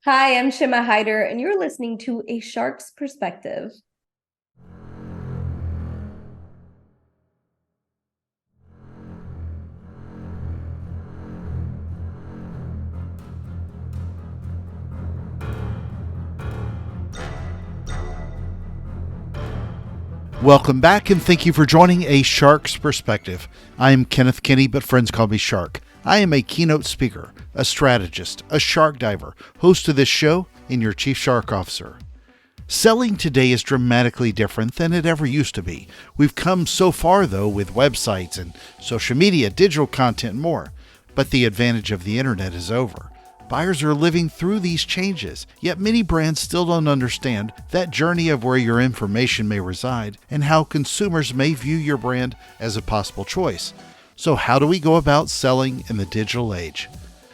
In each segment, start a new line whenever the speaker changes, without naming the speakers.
Hi, I'm Shama Hyder, and you're listening to A Shark's Perspective.
Welcome back and thank you for joining A Shark's Perspective. I am Kenneth Kinney, but friends call me Shark. I am a keynote speaker, a strategist, a shark diver, host of this show, and your chief shark officer. Selling today is dramatically different than it ever used to be. We've come so far, though, with websites and social media, digital content, and more. But the advantage of the internet is over. Buyers are living through these changes, yet many brands still don't understand that journey of where your information may reside and how consumers may view your brand as a possible choice. So how do we go about selling in the digital age?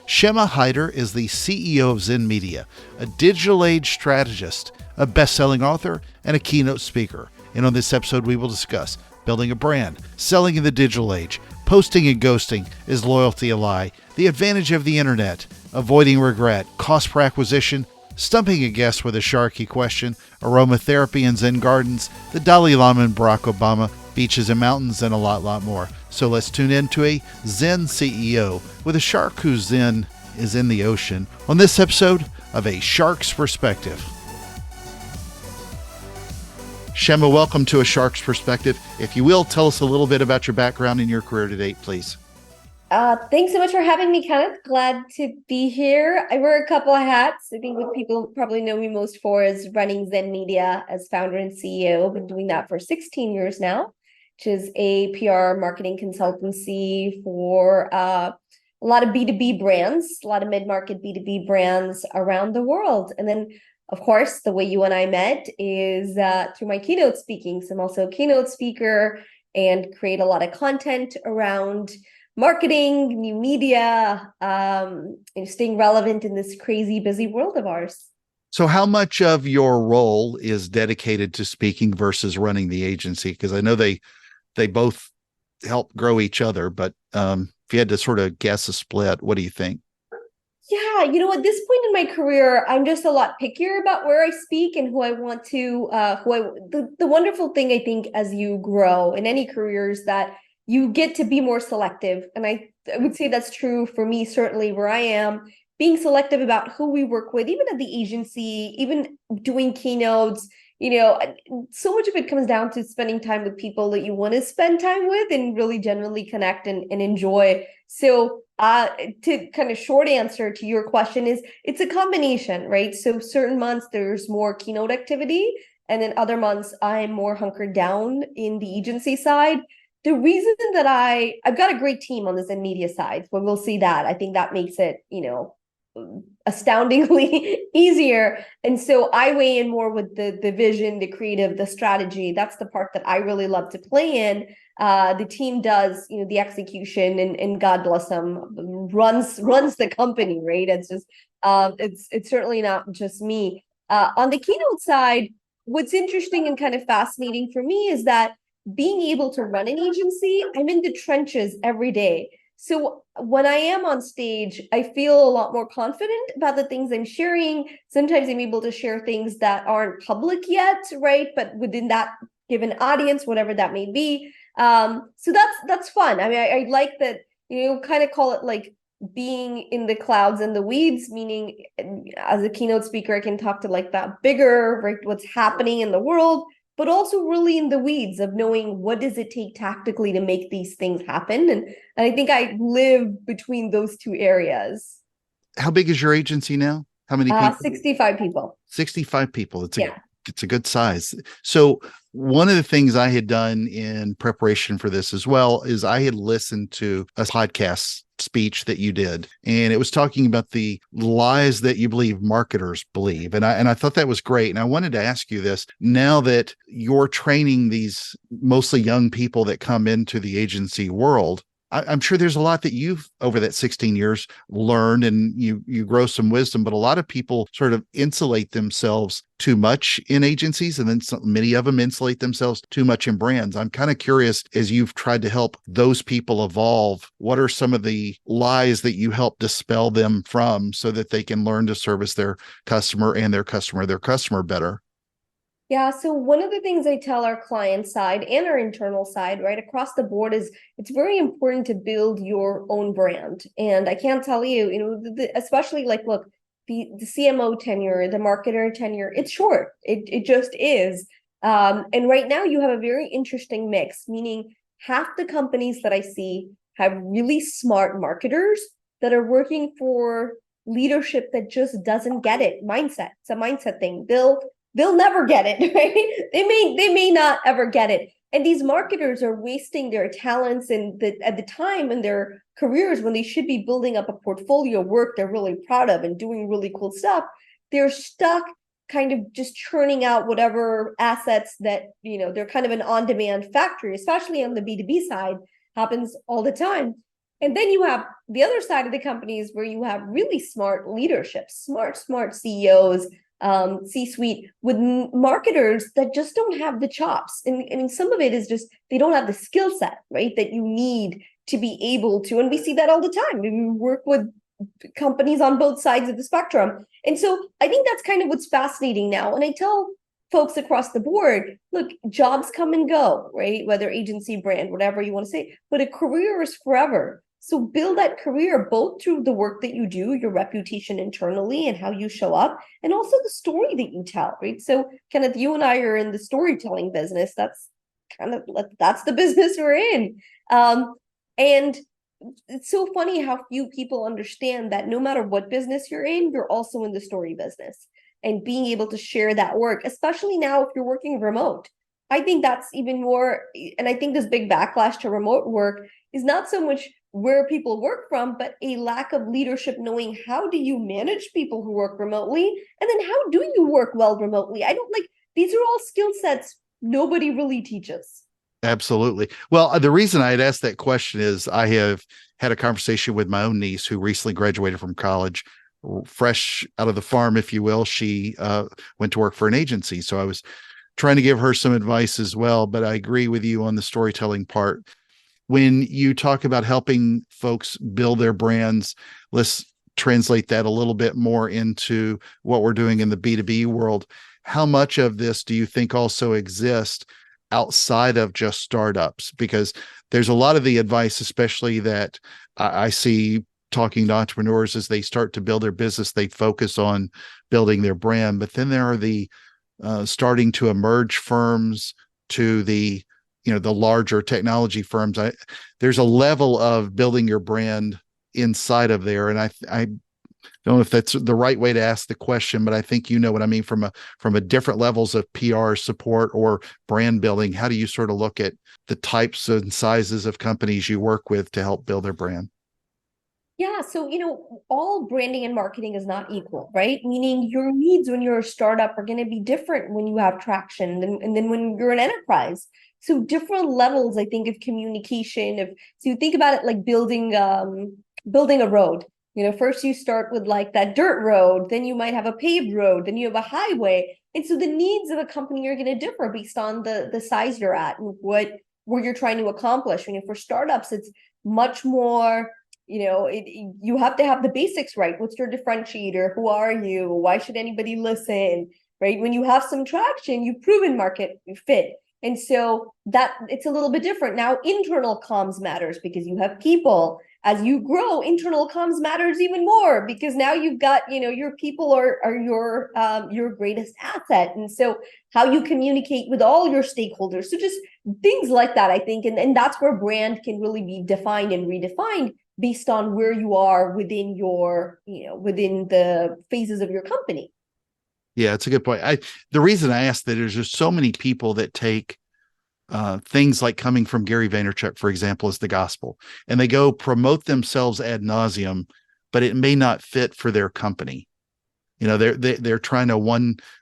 Shama Hyder is the CEO of Zen Media, a digital age strategist, a best-selling author, and a keynote speaker. And on this episode, we will discuss building a brand, selling in the digital age, posting and ghosting, is loyalty a lie, the advantage of the internet, avoiding regret, cost per acquisition, stumping a guest with a sharky question, aromatherapy in Zen gardens, the Dalai Lama and Barack Obama, beaches and mountains, and a lot more. So let's tune in to a Zen CEO with a shark whose Zen is in the ocean on this episode of A Shark's Perspective. Shama, welcome to A Shark's Perspective. If you will, tell us a little bit about your background and your career to date, please.
Thanks so much for having me, Kenneth. Glad to be here. I wear a couple of hats. I think what people probably know me most for is running Zen Media as founder and CEO. I've been doing that for 16 years now, which is a PR marketing consultancy for a lot of B2B brands, a lot of mid-market B2B brands around the world. And then, of course, the way you and I met is through my keynote speaking. So I'm also a keynote speaker and create a lot of content around marketing, new media, and staying relevant in this crazy, busy world of ours.
So how much of your role is dedicated to speaking versus running the agency? Because I know they both help grow each other, but if you had to sort of guess a split, what do you think?
Yeah, at this point in my career, I'm just a lot pickier about where I speak and who I want to, the wonderful thing I think as you grow in any career is that you get to be more selective. And I would say that's true for me, certainly where I am, being selective about who we work with, even at the agency, even doing keynotes, so much of it comes down to spending time with people that you want to spend time with and really genuinely connect and enjoy. So to kind of short answer to your question is it's a combination, right? So certain months there's more keynote activity, and then other months I'm more hunkered down in the agency side. The reason that I've got a great team on the Zen Media side, but we'll see that. I think that makes it, astoundingly easier. And so I weigh in more with the vision, the creative, the strategy. That's the part that I really love to play in. The team does, the execution, and God bless them, runs the company, right? It's just it's certainly not just me. On the keynote side, what's interesting and kind of fascinating for me is that being able to run an agency, I'm in the trenches every day. So when I am on stage, I feel a lot more confident about the things I'm sharing. Sometimes I'm able to share things that aren't public yet, right? But within that given audience, whatever that may be. So that's fun. I mean, I like that, kind of call it like being in the clouds and the weeds, meaning as a keynote speaker, I can talk to like that bigger, right, what's happening in the world, but also really in the weeds of knowing what does it take tactically to make these things happen. And I think I live between those two areas.
How big is your agency now? How many people?
65 people.
65 people.
Yeah.
It's a good size. So one of the things I had done in preparation for this as well is I had listened to a podcast speech that you did, and it was talking about the lies that you believe marketers believe. And I thought that was great. And I wanted to ask you this, now that you're training these mostly young people that come into the agency world, I'm sure there's a lot that you've over that 16 years learned, and you grow some wisdom, but a lot of people sort of insulate themselves too much in agencies, and then many of them insulate themselves too much in brands. I'm kind of curious, as you've tried to help those people evolve, what are some of the lies that you help dispel them from so that they can learn to service their customer and their customer better?
Yeah, so one of the things I tell our client side and our internal side, right, across the board is it's very important to build your own brand. And I can't tell you, especially like, look, the CMO tenure, the marketer tenure, it's short. It just is. And right now you have a very interesting mix, meaning half the companies that I see have really smart marketers that are working for leadership that just doesn't get it. Mindset. It's a mindset thing. They'll never get it, right? They may not ever get it. And these marketers are wasting their talents and at the time in their careers when they should be building up a portfolio of work they're really proud of and doing really cool stuff. They're stuck kind of just churning out whatever assets that, they're kind of an on-demand factory, especially on the B2B side, happens all the time. And then you have the other side of the companies where you have really smart leadership, smart CEOs, C-suite with marketers that just don't have the chops. And I mean, some of it is just they don't have the skill set, right, that you need to be able to. And we see that all the time. We work with companies on both sides of the spectrum. And so I think that's kind of what's fascinating now. And I tell folks across the board, look, jobs come and go, right? Whether agency, brand, whatever you want to say, but a career is forever. So build that career both through the work that you do, your reputation internally and how you show up, and also the story that you tell, right? So Kenneth, you and I are in the storytelling business. That's the business we're in. And it's so funny how few people understand that no matter what business you're in, you're also in the story business and being able to share that work, especially now if you're working remote. I think that's even more, and I think this big backlash to remote work is not so much where people work from, but a lack of leadership knowing how do you manage people who work remotely, and then how do you work well remotely. I don't these are all skill sets nobody really teaches.
Absolutely. Well, the reason I had asked that question is I have had a conversation with my own niece who recently graduated from college, fresh out of the farm, if you will. She went to work for an agency. So I was trying to give her some advice as well. But I agree with you on the storytelling part. When you talk about helping folks build their brands, let's translate that a little bit more into what we're doing in the B2B world. How much of this do you think also exists outside of just startups? Because there's a lot of the advice, especially that I see talking to entrepreneurs as they start to build their business, they focus on building their brand. But then there are the starting to emerge firms to the the larger technology firms. There's a level of building your brand inside of there. And I don't know if that's the right way to ask the question, but I think you know what I mean from a different levels of PR support or brand building. How do you sort of look at the types and sizes of companies you work with to help build their brand?
Yeah, so all branding and marketing is not equal, right? Meaning your needs when you're a startup are going to be different when you have traction and then when you're an enterprise. So different levels, I think, of communication. So you think about it like building a road. First you start with like that dirt road, then you might have a paved road, then you have a highway. And so the needs of a company are going to differ based on the size you're at and where you're trying to accomplish. For startups, it's much more, you have to have the basics right. What's your differentiator? Who are you? Why should anybody listen? Right? When you have some traction, you've proven market fit. And so that it's a little bit different. Now, internal comms matters because you have people. As you grow, internal comms matters even more because now you've got, your people are your greatest asset. And so how you communicate with all your stakeholders. So just things like that, I think. And that's where brand can really be defined and redefined based on where you are within within the phases of your company.
Yeah, it's a good point. The reason I asked that is there's so many people that take things like coming from Gary Vaynerchuk, for example, as the gospel, and they go promote themselves ad nauseum, but it may not fit for their company. They're trying to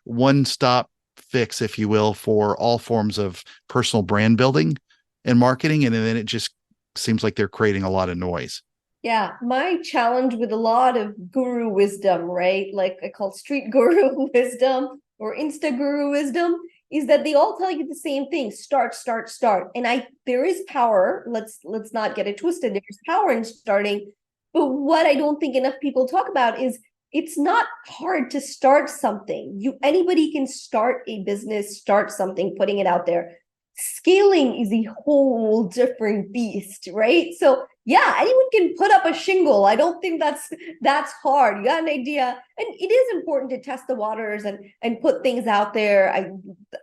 one stop fix, if you will, for all forms of personal brand building and marketing, and then it just seems like they're creating a lot of noise.
Yeah, my challenge with a lot of guru wisdom, right? Like I call street guru wisdom or Insta guru wisdom, is that they all tell you the same thing: start, start, start. And there is power. Let's not get it twisted. There's power in starting, but what I don't think enough people talk about is it's not hard to start something. Anybody can start a business, start something, putting it out there. Scaling is a whole different beast, right? So yeah, anyone can put up a shingle. I don't think that's hard. You got an idea, and it is important to test the waters and put things out there.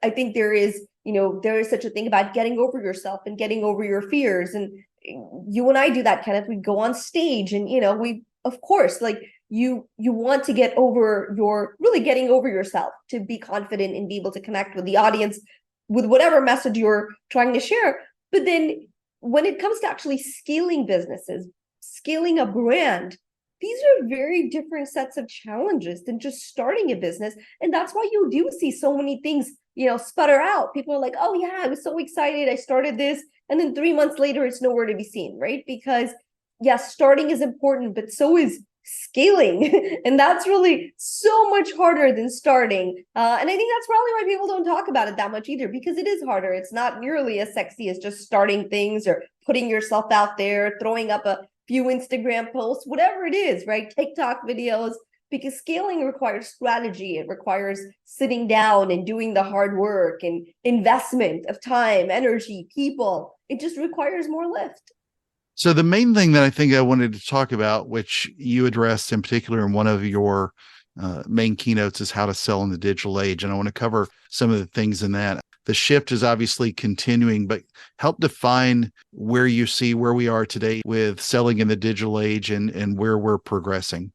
I think there is, there is such a thing about getting over yourself and getting over your fears. And you and I do that, Kenneth. We go on stage, and we, of course, like you want to get over getting over yourself to be confident and be able to connect with the audience with whatever message you're trying to share. But then when it comes to actually scaling businesses, scaling a brand, these are very different sets of challenges than just starting a business. And that's why you do see so many things, sputter out. People are like, oh yeah, I was so excited, I started this. And then 3 months later, it's nowhere to be seen, right? Because yes, starting is important, but so is scaling. And that's really so much harder than starting. And I think that's probably why people don't talk about it that much either, because it is harder. It's not nearly as sexy as just starting things or putting yourself out there, throwing up a few Instagram posts, whatever it is, right? TikTok videos, because scaling requires strategy. It requires sitting down and doing the hard work and investment of time, energy, people. It just requires more lift.
So the main thing that I think I wanted to talk about, which you addressed in particular in one of your main keynotes, is how to sell in the digital age. And I want to cover some of the things in that. The shift is obviously continuing, but help define where you see where we are today with selling in the digital age and where we're progressing.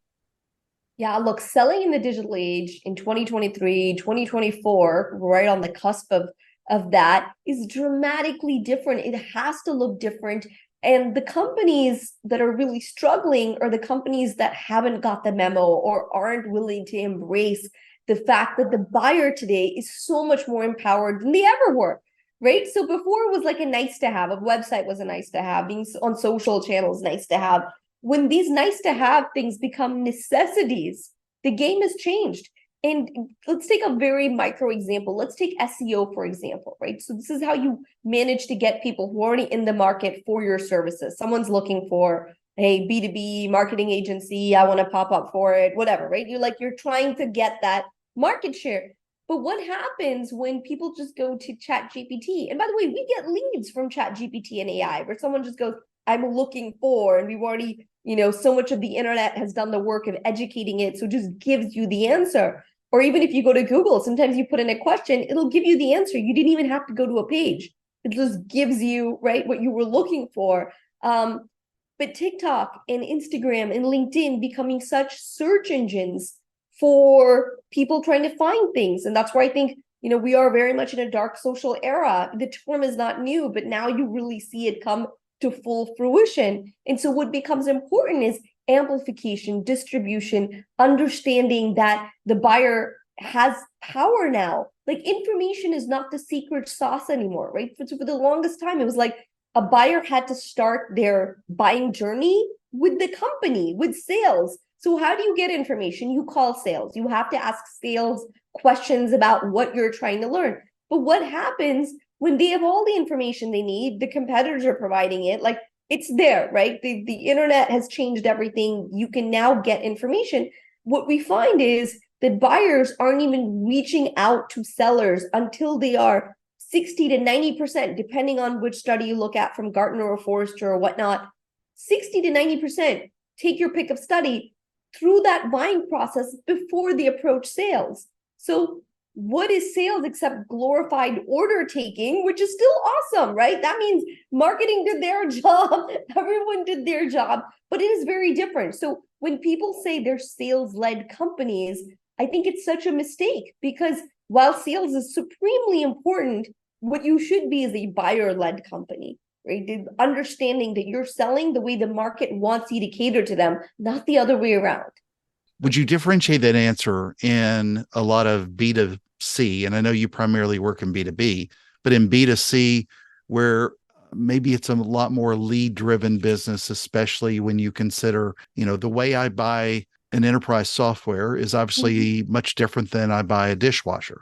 Yeah, look, selling in the digital age in 2023, 2024, right on the cusp of that, is dramatically different. It has to look different. And the companies that are really struggling are the companies that haven't got the memo or aren't willing to embrace the fact that the buyer today is so much more empowered than they ever were, right? So before it was like a nice to have, a website was a nice to have, being on social channels nice to have. When these nice to have things become necessities, the game has changed. And let's take a very micro example. Let's take SEO, for example, right? So this is how you manage to get people who are already in the market for your services. Someone's looking for a B2B marketing agency. I want to pop up for it, whatever, right? You're trying to get that market share. But what happens when people just go to ChatGPT? And by the way, we get leads from ChatGPT and AI where someone just goes, I'm looking for, and we've already, so much of the internet has done the work of educating it. So it just gives you the answer. Or even if you go to Google, sometimes you put in a question, it'll give you the answer. You didn't even have to go to a page. It just gives you, right, what you were looking for. But TikTok and Instagram and LinkedIn becoming such search engines for people trying to find things. And that's where I think, we are very much in a dark social era. The term is not new, but now you really see it come to full fruition. And so what becomes important is amplification, distribution, understanding that the buyer has power now. Like information is not the secret sauce anymore, right? For the longest time, it was like a buyer had to start their buying journey with the company, with sales. So how do you get information? You call sales. You have to ask sales questions about what you're trying to learn. But what happens when they have all the information they need, the competitors are providing it, like it's there, right? The internet has changed everything. You can now get information. What we find is that buyers aren't even reaching out to sellers until they are 60 to 90%, depending on which study you look at from Gartner or Forrester or whatnot. 60 to 90%, take your pick of study, through that buying process before they approach sales. So what is sales except glorified order taking, which is still awesome, right? That means marketing did their job, everyone did their job, but it is very different. So when people say they're sales-led companies, I think it's such a mistake, because while sales is supremely important, what you should be is a buyer-led company, right? The understanding that you're selling the way the market wants you to cater to them, not the other way around.
Would you differentiate that answer in a lot of B2C? And I know you primarily work in B2B, but in B2C, where maybe it's a lot more lead driven business, especially when you consider, the way I buy an enterprise software is obviously much different than I buy a dishwasher.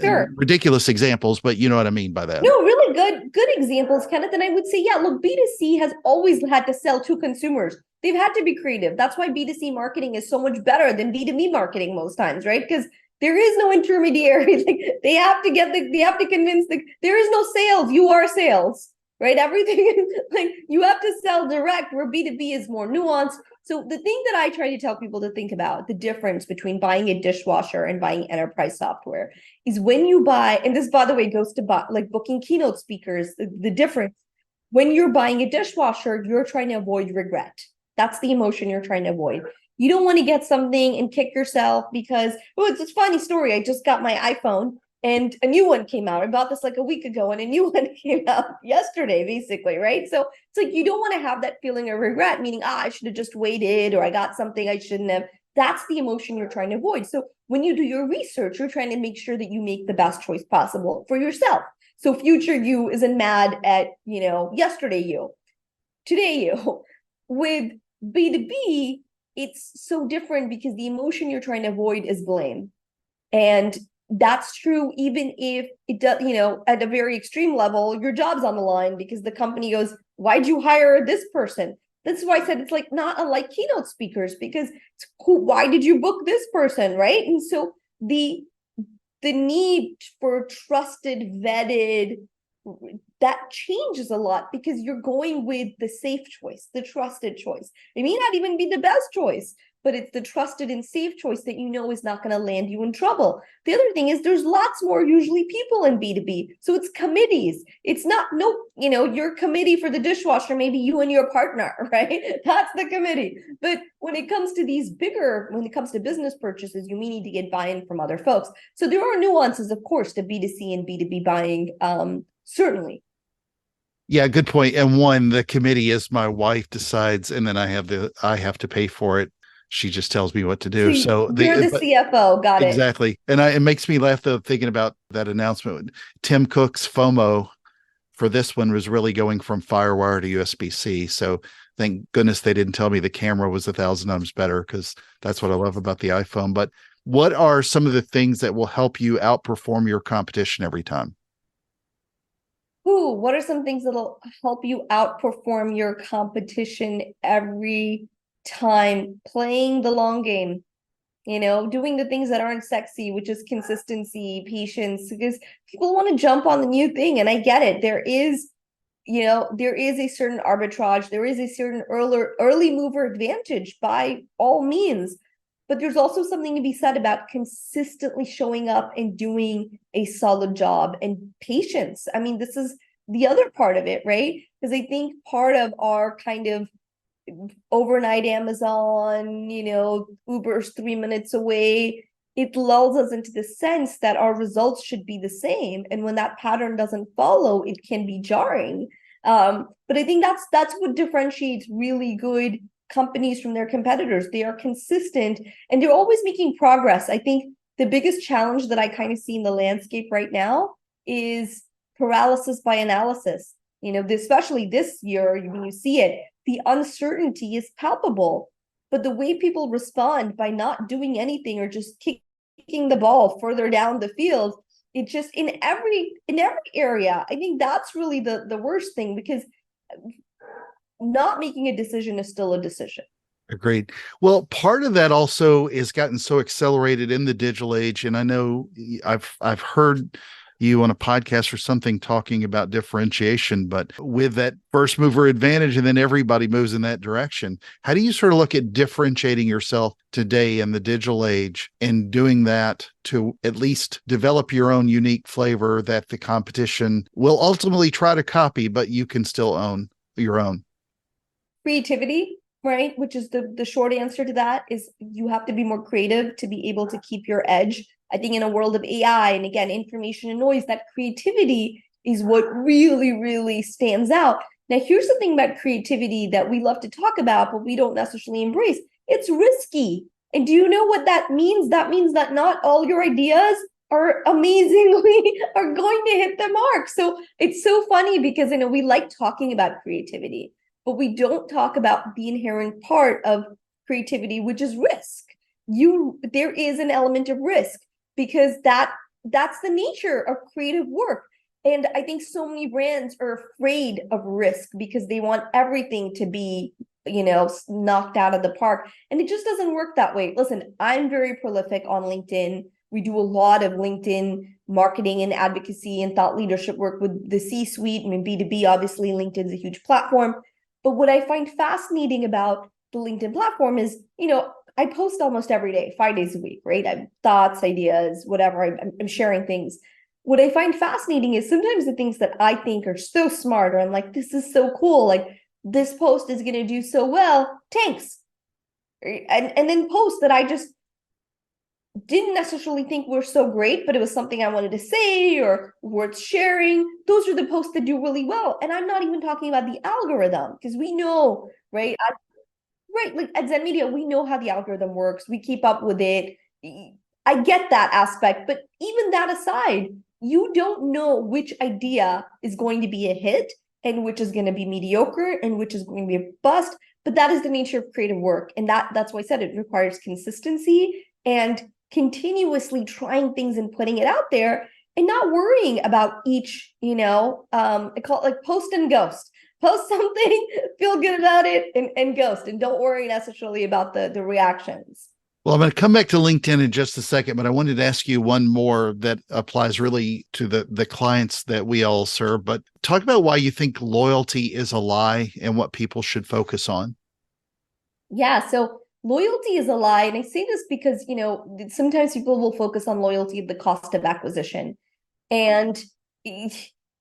Sure.
Ridiculous examples, but you know what I mean by that.
No, really good examples, Kenneth. And I would say, yeah, look, B2C has always had to sell to consumers. They've had to be creative. That's why B2C marketing is so much better than B2B marketing most times, right? Because there is no intermediary. Like they have to convince there is no sales. You are sales, right? Everything like you have to sell direct, where B2B is more nuanced. So the thing that I try to tell people to think about, the difference between buying a dishwasher and buying enterprise software, is when you buy, and this, by the way, goes to like booking keynote speakers, the difference. When you're buying a dishwasher, you're trying to avoid regret. That's the emotion you're trying to avoid. You don't want to get something and kick yourself because, it's a funny story. I just got my iPhone and a new one came out. I bought this like a week ago and a new one came out yesterday, basically, right? So it's like you don't want to have that feeling of regret, meaning, I should have just waited, or I got something I shouldn't have. That's the emotion you're trying to avoid. So when you do your research, you're trying to make sure that you make the best choice possible for yourself. So future you isn't mad at, yesterday you, today you. With B2B, it's so different because the emotion you're trying to avoid is blame. And that's true even if it does, at a very extreme level, your job's on the line because the company goes, why'd you hire this person? That's why I said it's like not unlike keynote speakers, because it's cool. Why did you book this person, right? And so the need for trusted, vetted, that changes a lot because you're going with the safe choice, the trusted choice. It may not even be the best choice, but it's the trusted and safe choice that is not going to land you in trouble. The other thing is there's lots more usually people in B2B. So it's committees. It's not, your committee for the dishwasher, maybe you and your partner, right? That's the committee. But when it comes to when it comes to business purchases, you may need to get buy-in from other folks. So there are nuances, of course, to B2C and B2B buying, certainly.
Yeah, good point. And one, the committee is my wife decides, and then I have to pay for it. She just tells me what to
So
do. So
you're the CFO. Got it.
exactly. And it makes me laugh though, thinking about that announcement. Tim Cook's FOMO for this one was really going from FireWire to USB-C. So thank goodness they didn't tell me the camera was 1,000 times better, because that's what I love about the iPhone. But what are some of the things that will help you outperform your competition every time?
What are some things that'll help you outperform your competition every time? Playing the long game, doing the things that aren't sexy, which is consistency, patience, because people want to jump on the new thing. And I get it. There is a certain arbitrage. There is a certain early mover advantage by all means. But there's also something to be said about consistently showing up and doing a solid job, and patience. I mean, this is the other part of it, right? Because I think part of our kind of overnight Amazon, Uber's 3 minutes away, it lulls us into the sense that our results should be the same. And when that pattern doesn't follow, it can be jarring. But I think that's what differentiates really good companies from their competitors. They are consistent and they're always making progress. I think the biggest challenge that I kind of see in the landscape right now is paralysis by analysis. Especially this year, when you see it, the uncertainty is palpable. But the way people respond by not doing anything or just kicking the ball further down the field, it just in every area, I think that's really the worst thing, because not making a decision is still a decision.
Agreed. Well, part of that also is gotten so accelerated in the digital age. And I know I've heard you on a podcast or something talking about differentiation, but with that first mover advantage, and then everybody moves in that direction. How do you sort of look at differentiating yourself today in the digital age and doing that to at least develop your own unique flavor that the competition will ultimately try to copy, but you can still own your own?
Creativity, right? Which is the short answer to that, is you have to be more creative to be able to keep your edge. I think in a world of AI and again, information and noise, that creativity is what really, really stands out. Now, here's the thing about creativity that we love to talk about, but we don't necessarily embrace. It's risky. And do you know what that means? That means that not all your ideas are amazingly are going to hit the mark. So it's so funny because we like talking about creativity, but we don't talk about the inherent part of creativity, which is risk. There is an element of risk because that's the nature of creative work. And I think so many brands are afraid of risk because they want everything to be, knocked out of the park. And it just doesn't work that way. Listen, I'm very prolific on LinkedIn. We do a lot of LinkedIn marketing and advocacy and thought leadership work with the C-suite. I mean, B2B, obviously, LinkedIn's a huge platform. But what I find fascinating about the LinkedIn platform is, I post almost every day, 5 days a week, right? I have thoughts, ideas, whatever. I'm sharing things. What I find fascinating is sometimes the things that I think are so smart, or I'm like, this is so cool. Like, this post is going to do so well. Tanks. And then posts that I just didn't necessarily think were so great, but it was something I wanted to say or worth sharing. Those are the posts that do really well. And I'm not even talking about the algorithm because we know, right? Right. Like at Zen Media, we know how the algorithm works. We keep up with it. I get that aspect, but even that aside, you don't know which idea is going to be a hit and which is going to be mediocre and which is going to be a bust. But that is the nature of creative work. And that's why I said it requires consistency and continuously trying things and putting it out there and not worrying about each, I call it like post and ghost. Post something, feel good about it, and ghost. And don't worry necessarily about the reactions.
Well, I'm going to come back to LinkedIn in just a second, but I wanted to ask you one more that applies really to the clients that we all serve. But talk about why you think loyalty is a lie and what people should focus on.
Yeah, so loyalty is a lie. And I say this because, sometimes people will focus on loyalty at the cost of acquisition. And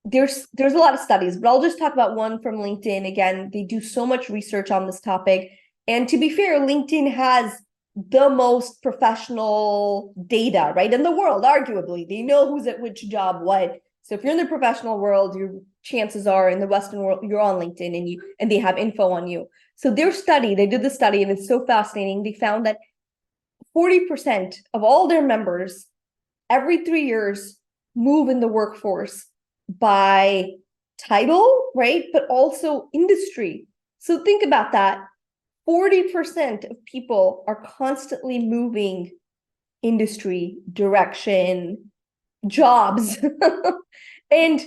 there's a lot of studies, but I'll just talk about one from LinkedIn. Again, they do so much research on this topic. And to be fair, LinkedIn has the most professional data, right, in the world, arguably. They know who's at which job, what. So if you're in the professional world, your chances are in the Western world, you're on LinkedIn and they have info on you. So they did the study, and it's so fascinating. They found that 40% of all their members every 3 years move in the workforce by title, right? But also industry. So think about that. 40% of people are constantly moving industry, direction, jobs. and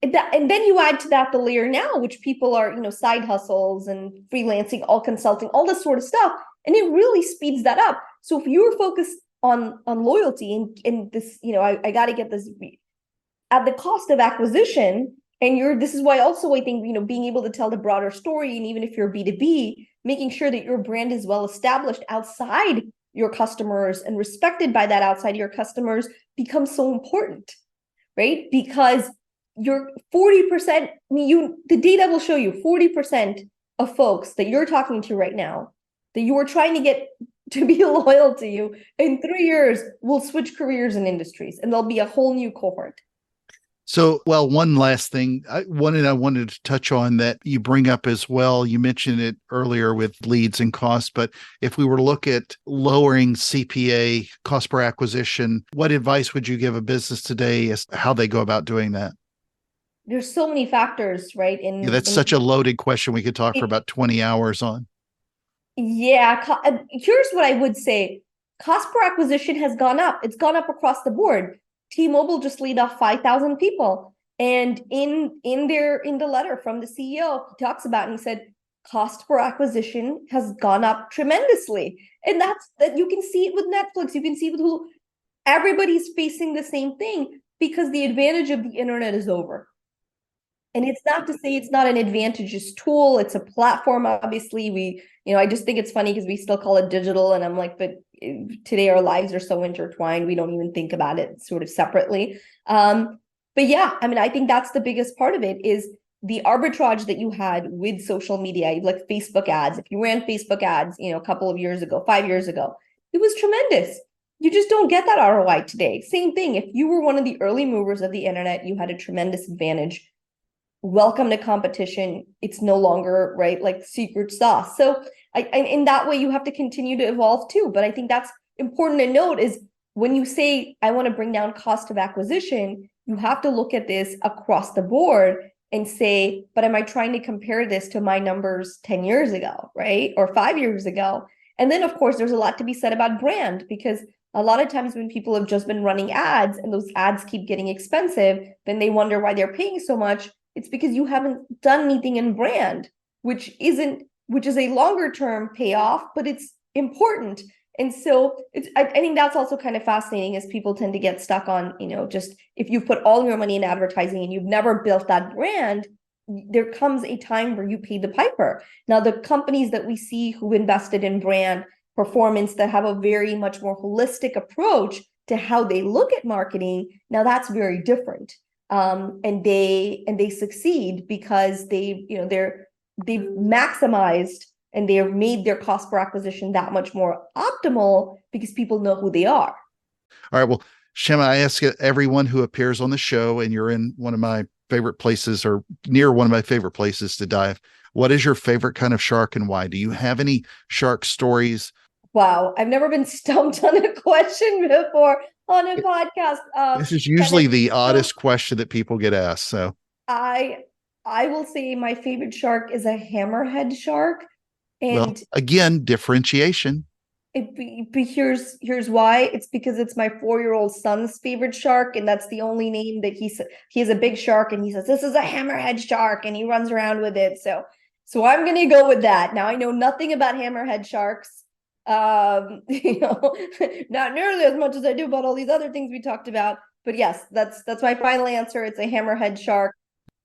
then you add to that the layer now, which people are, side hustles and freelancing, all consulting, all this sort of stuff. And it really speeds that up. So if you're focused on loyalty and this, I got to get this at the cost of acquisition, and this is why also I think, being able to tell the broader story, and even if you're B2B, making sure that your brand is well established outside your customers and respected by that outside your customers becomes so important, right? Because you're 40%, the data will show you 40% of folks that you're talking to right now that you are trying to get to be loyal to you in 3 years will switch careers and industries, and there'll be a whole new cohort.
So, well, one last thing I wanted to touch on that you bring up as well. You mentioned it earlier with leads and costs, but if we were to look at lowering CPA, cost per acquisition, what advice would you give a business today as how they go about doing that?
There's so many factors, right?
Yeah, that's such a loaded question. We could talk for about 20 hours on.
Yeah, here's what I would say. Cost per acquisition has gone up. It's gone up across the board. T-Mobile just laid off 5,000 people. And in the letter from the CEO, he talks about, and he said, cost per acquisition has gone up tremendously. And that you can see it with Netflix. You can see it with Hulu. Everybody's facing the same thing because the advantage of the internet is over. And it's not to say it's not an advantageous tool. It's a platform, obviously. I just think it's funny because we still call it digital. And I'm like, but today our lives are so intertwined. We don't even think about it sort of separately. But yeah, I think that's the biggest part of it is the arbitrage that you had with social media, like Facebook ads. If you ran Facebook ads, a couple of years ago, 5 years ago, it was tremendous. You just don't get that ROI today. Same thing. If you were one of the early movers of the internet, you had a tremendous advantage. Welcome to competition. It's no longer, right, like secret sauce. So in that way, you have to continue to evolve too. But I think that's important to note is when you say, I want to bring down cost of acquisition, you have to look at this across the board and say, but am I trying to compare this to my numbers 10 years ago, right? Or 5 years ago? And then, of course, there's a lot to be said about brand, because a lot of times when people have just been running ads and those ads keep getting expensive, then they wonder why they're paying so much. It's because you haven't done anything in brand, which is a longer term payoff, but it's important. And so I think that's also kind of fascinating, as people tend to get stuck on, just if you put all your money in advertising and you've never built that brand, there comes a time where you pay the piper. Now, the companies that we see who invested in brand performance, that have a very much more holistic approach to how they look at marketing, now that's very different. And they succeed because they've maximized and they have made their cost per acquisition that much more optimal because people know who they are.
All right. Well, Shama, I ask everyone who appears on the show, and you're in one of my favorite places, or near one of my favorite places to dive. What is your favorite kind of shark and why? Do you have any shark stories?
Wow, I've never been stumped on a question before on a podcast.
This is usually the oddest question that people get asked. So
I will say my favorite shark is a hammerhead shark.
Well,
And
again, differentiation.
here's why. It's because it's my 4-year-old son's favorite shark, and that's the only name that he has a big shark, and he says, this is a hammerhead shark, and he runs around with it. So I'm gonna go with that. Now, I know nothing about hammerhead sharks. Not nearly as much as I do about all these other things we talked about. But yes, that's my final answer. It's a hammerhead shark.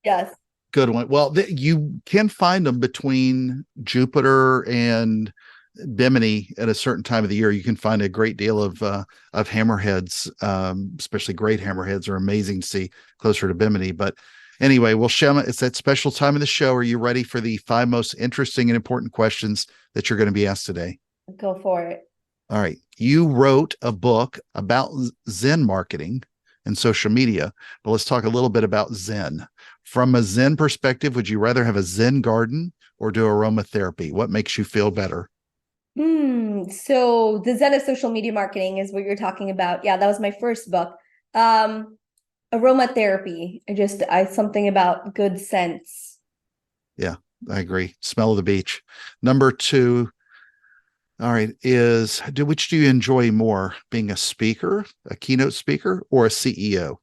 Yes.
Good one. Well, you can find them between Jupiter and Bimini at a certain time of the year. You can find a great deal of hammerheads, especially great hammerheads are amazing to see closer to Bimini. But anyway, well, Shama, it's that special time of the show. Are you ready for the 5 most interesting and important questions that you're going to be asked today?
Go for it.
All right. You wrote a book about Zen marketing and social media, but let's talk a little bit about Zen. From a Zen perspective, would you rather have a Zen garden or do aromatherapy? What makes you feel better?
So the Zen of social media marketing is what you're talking about. Yeah, that was my first book. Aromatherapy. Something about good scents.
Yeah, I agree. Smell of the beach. Number 2. All right, which do you enjoy more, being a speaker, a keynote speaker, or a CEO?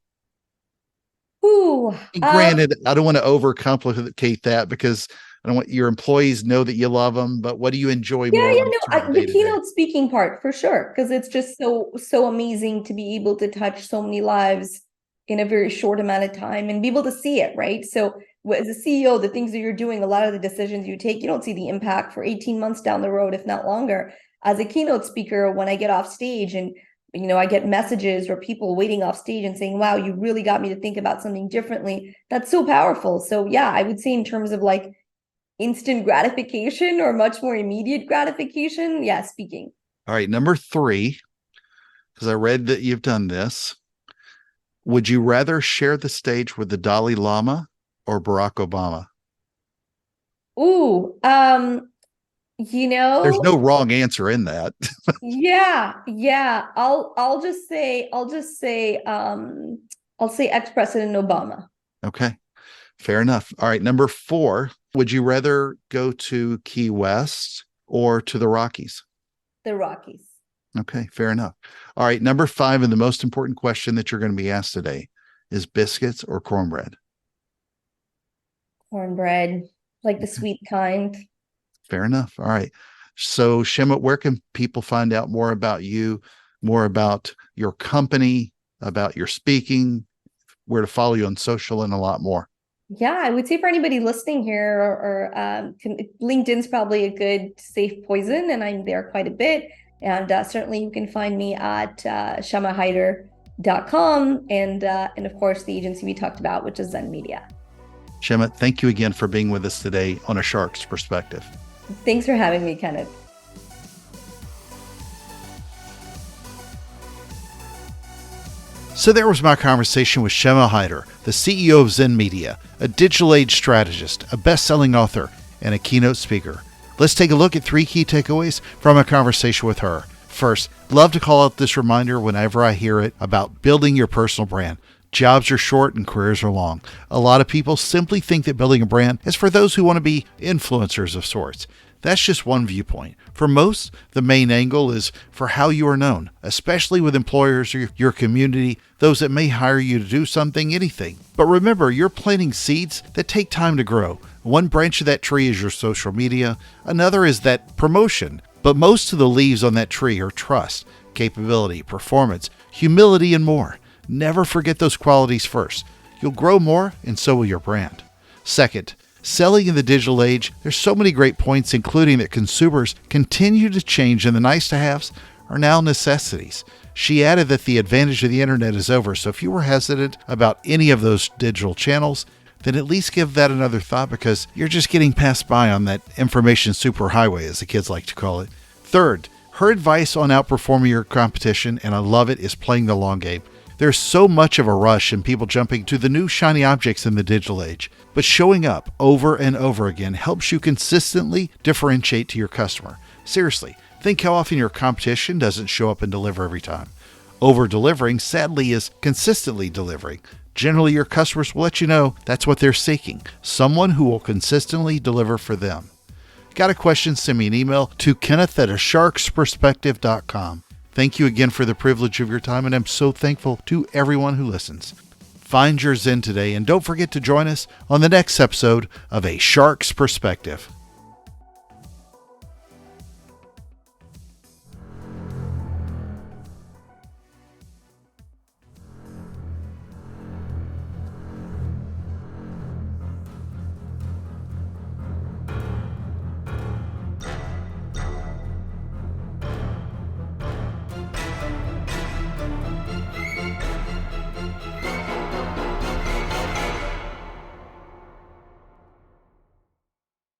Ooh.
Granted, I don't want to overcomplicate that, because I don't want your employees know that you love them, but what do you enjoy more?
The keynote speaking part for sure, because it's just so amazing to be able to touch so many lives in a very short amount of time and be able to see it, right? So as a CEO, the things that you're doing, a lot of the decisions you take, you don't see the impact for 18 months down the road, if not longer. As a keynote speaker, when I get off stage and I get messages or people waiting off stage and saying, wow, you really got me to think about something differently, that's so powerful. So yeah, I would say in terms of like instant gratification or much more immediate gratification, yeah, speaking.
All right, number 3, because I read that you've done this. Would you rather share the stage with the Dalai Lama or Barack Obama?
Ooh,
There's no wrong answer in that.
yeah. I'll say ex-President Obama.
Okay, fair enough. All right, number 4, would you rather go to Key West or to the Rockies?
The Rockies.
Okay, fair enough. All right, number 5, and the most important question that you're going to be asked today is biscuits or cornbread?
Cornbread, like the sweet kind.
Fair enough. All right. So, Shama, where can people find out more about you, more about your company, about your speaking, where to follow you on social, and a lot more?
Yeah, I would say for anybody listening here, or LinkedIn's probably a good safe poison, and I'm there quite a bit. And certainly you can find me at shamahyder.com and of course the agency we talked about, which is Zen Media.
Shama, thank you again for being with us today on A Shark's Perspective.
Thanks for having me, Kenneth.
So there was my conversation with Shama Hyder, the CEO of Zen Media, a digital age strategist, a best-selling author, and a keynote speaker. Let's take a look at 3 key takeaways from a conversation with her. First, love to call out this reminder whenever I hear it about building your personal brand. Jobs are short and careers are long. A lot of people simply think that building a brand is for those who want to be influencers of sorts. That's just one viewpoint. For most, the main angle is for how you are known, especially with employers or your community, those that may hire you to do something, anything. But remember, you're planting seeds that take time to grow. One branch of that tree is your social media. Another is that promotion. But most of the leaves on that tree are trust, capability, performance, humility, and more. Never forget those qualities first. You'll grow more, and so will your brand. Second, selling in the digital age, there's so many great points, including that consumers continue to change and the nice-to-haves are now necessities. She added that the advantage of the internet is over, so if you were hesitant about any of those digital channels, then at least give that another thought because you're just getting passed by on that information superhighway, as the kids like to call it. Third, her advice on outperforming your competition, and I love it, is playing the long game. There's so much of a rush and people jumping to the new shiny objects in the digital age, but showing up over and over again helps you consistently differentiate to your customer. Seriously, think how often your competition doesn't show up and deliver every time. Over-delivering, sadly, is consistently delivering. Generally, your customers will let you know that's what they're seeking, someone who will consistently deliver for them. Got a question? Send me an email to kenneth@asharksperspective.com. Thank you again for the privilege of your time, and I'm so thankful to everyone who listens. Find your Zen today, and don't forget to join us on the next episode of A Shark's Perspective.